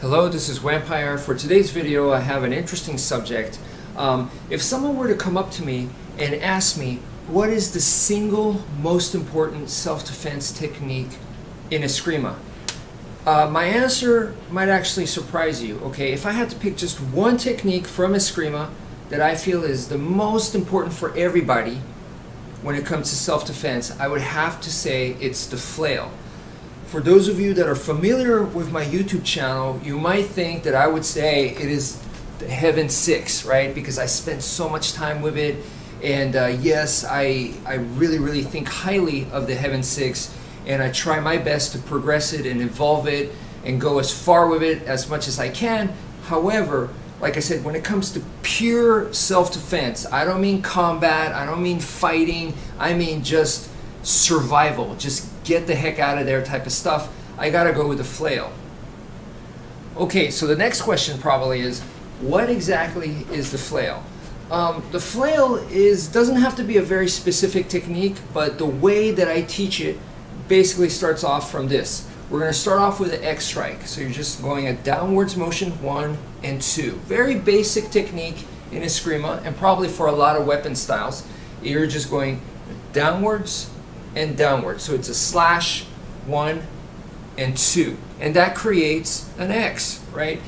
Hello, this is wmpyr. For today's video, I have an interesting subject. If someone were to come up to me and ask me, what is the single most important self-defense technique in eskrima? My answer might actually surprise you. Okay, if I had to pick just one technique from eskrima that I feel is the most important for everybody when it comes to self-defense, I would have to say it's the flail. For those of you that are familiar with my YouTube channel, you might think that I would say it is the Heaven 6, right? Because I spent so much time with it, and yes, I really think highly of the Heaven 6, and I try my best to progress it and evolve it and go as far with it as much as I can. However, like I said, when it comes to pure self-defense, I don't mean combat, I don't mean fighting, I mean just survival, just get the heck out of there type of stuff, I gotta go with the flail. Okay, so the next question probably is, what exactly is the flail? The flail doesn't have to be a very specific technique, but the way that I teach it basically starts off from this. We're going to start off with an X strike, so you're just going a downwards motion, 1 and 2. Very basic technique in eskrima, and probably for a lot of weapon styles. You're just going downwards and downwards, so it's a slash, 1 and 2, and that creates an X, right?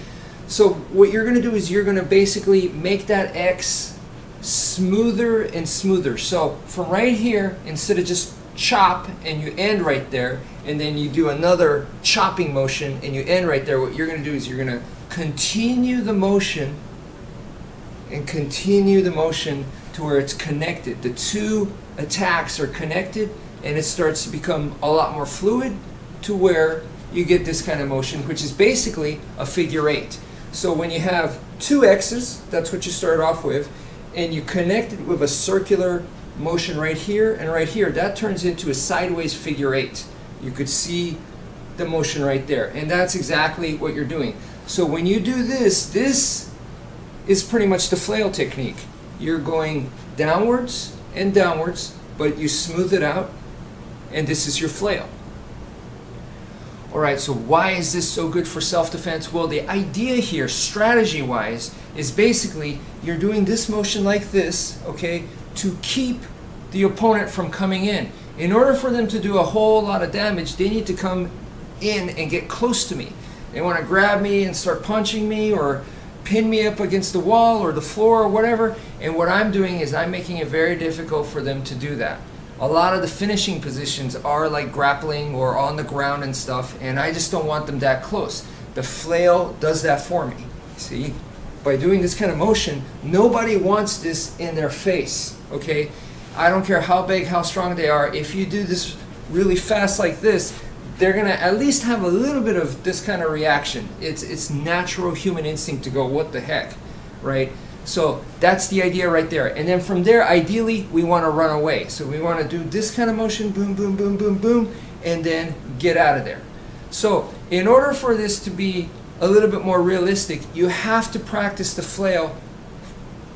So what you're going to do is you're going to basically make that X smoother and smoother. So from right here, instead of just chop and you end right there, and then you do another chopping motion and you end right there, what you're going to do is you're going to continue the motion and continue the motion to where it's connected. The two attacks are connected, and it starts to become a lot more fluid to where you get this kind of motion, which is basically a figure 8. So when you have two X's, that's what you start off with, and you connect it with a circular motion right here and right here, that turns into a sideways figure 8. You could see the motion right there, and that's exactly what you're doing. So when you do this, this is pretty much the flail technique. You're going downwards and downwards, but you smooth it out, and this is your flail. Alright, so why is this so good for self-defense? Well, the idea here, strategy-wise, is basically you're doing this motion like this, okay, to keep the opponent from coming in. In order for them to do a whole lot of damage, they need to come in and get close to me. They want to grab me and start punching me or pin me up against the wall or the floor or whatever, and what I'm doing is I'm making it very difficult for them to do that. A lot of the finishing positions are like grappling or on the ground and stuff, and I just don't want them that close. The flail does that for me. See? By doing this kind of motion, nobody wants this in their face, okay? I don't care how big, how strong they are. If you do this really fast like this, they're gonna at least have a little bit of this kind of reaction. It's natural human instinct to go, what the heck, right? So that's the idea right there. And then from there, ideally, we want to run away. So we want to do this kind of motion, boom, boom, boom, boom, boom, and then get out of there. So in order for this to be a little bit more realistic, you have to practice the flail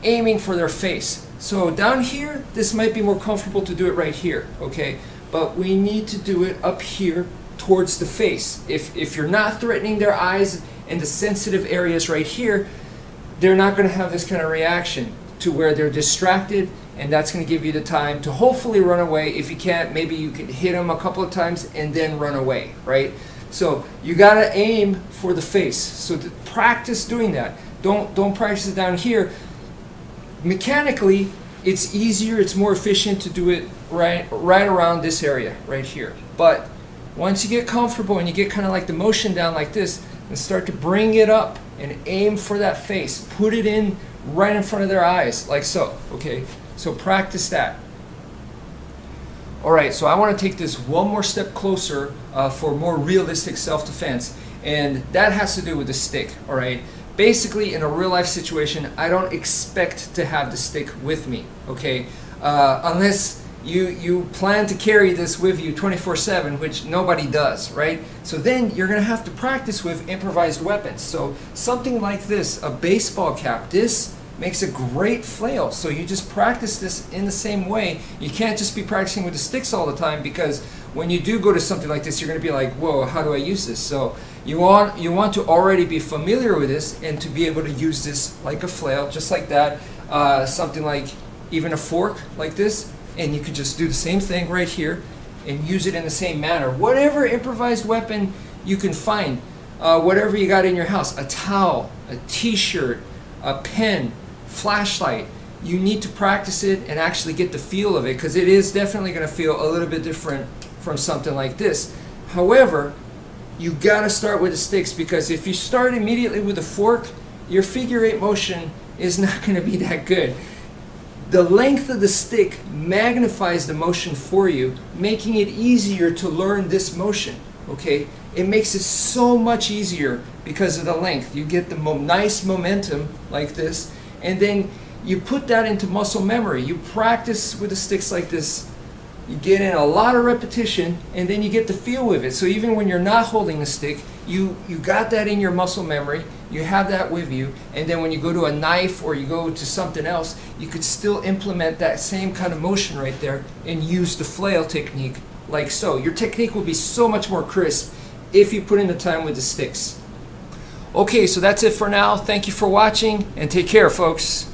aiming for their face. So down here, this might be more comfortable to do it right here, okay? But we need to do it up here towards the face. If you're not threatening their eyes and the sensitive areas right here, they're not going to have this kind of reaction to where they're distracted, and that's going to give you the time to hopefully run away. If you can't, maybe you can hit them a couple of times and then run away, right? So you got to aim for the face. So practice doing that. Don't practice it down here. Mechanically, it's easier, it's more efficient to do it right around this area, right here. But once you get comfortable and you get kind of like the motion down like this, and start to bring it up and aim for that face. Put it in right in front of their eyes, like so, okay? So practice that. Alright, so I want to take this one more step closer for more realistic self-defense, and that has to do with the stick, alright? Basically, in a real-life situation, I don't expect to have the stick with me, okay? Unless you plan to carry this with you 24/7, which nobody does, right? So then you're going to have to practice with improvised weapons. So something like this, a baseball cap, this makes a great flail. So you just practice this in the same way. You can't just be practicing with the sticks all the time, because when you do go to something like this, you're going to be like, whoa, how do I use this? So You want to already be familiar with this and to be able to use this like a flail, just like that. Something like even a fork like this, and you could just do the same thing right here and use it in the same manner. Whatever improvised weapon you can find, whatever you got in your house, a towel, a t-shirt, a pen, flashlight, you need to practice it and actually get the feel of it, because it is definitely going to feel a little bit different from something like this. However, you got to start with the sticks, because if you start immediately with a fork, your figure eight motion is not going to be that good. The length of the stick magnifies the motion for you, making it easier to learn this motion. Okay, it makes it so much easier because of the length. You get the nice momentum like this, and then you put that into muscle memory. You practice with the sticks like this, you get in a lot of repetition, and then you get the feel with it. So even when you're not holding the stick, you got that in your muscle memory, you have that with you, and then when you go to a knife or you go to something else, you could still implement that same kind of motion right there and use the flail technique like so. Your technique will be so much more crisp if you put in the time with the sticks. Okay, so that's it for now. Thank you for watching, and take care, folks.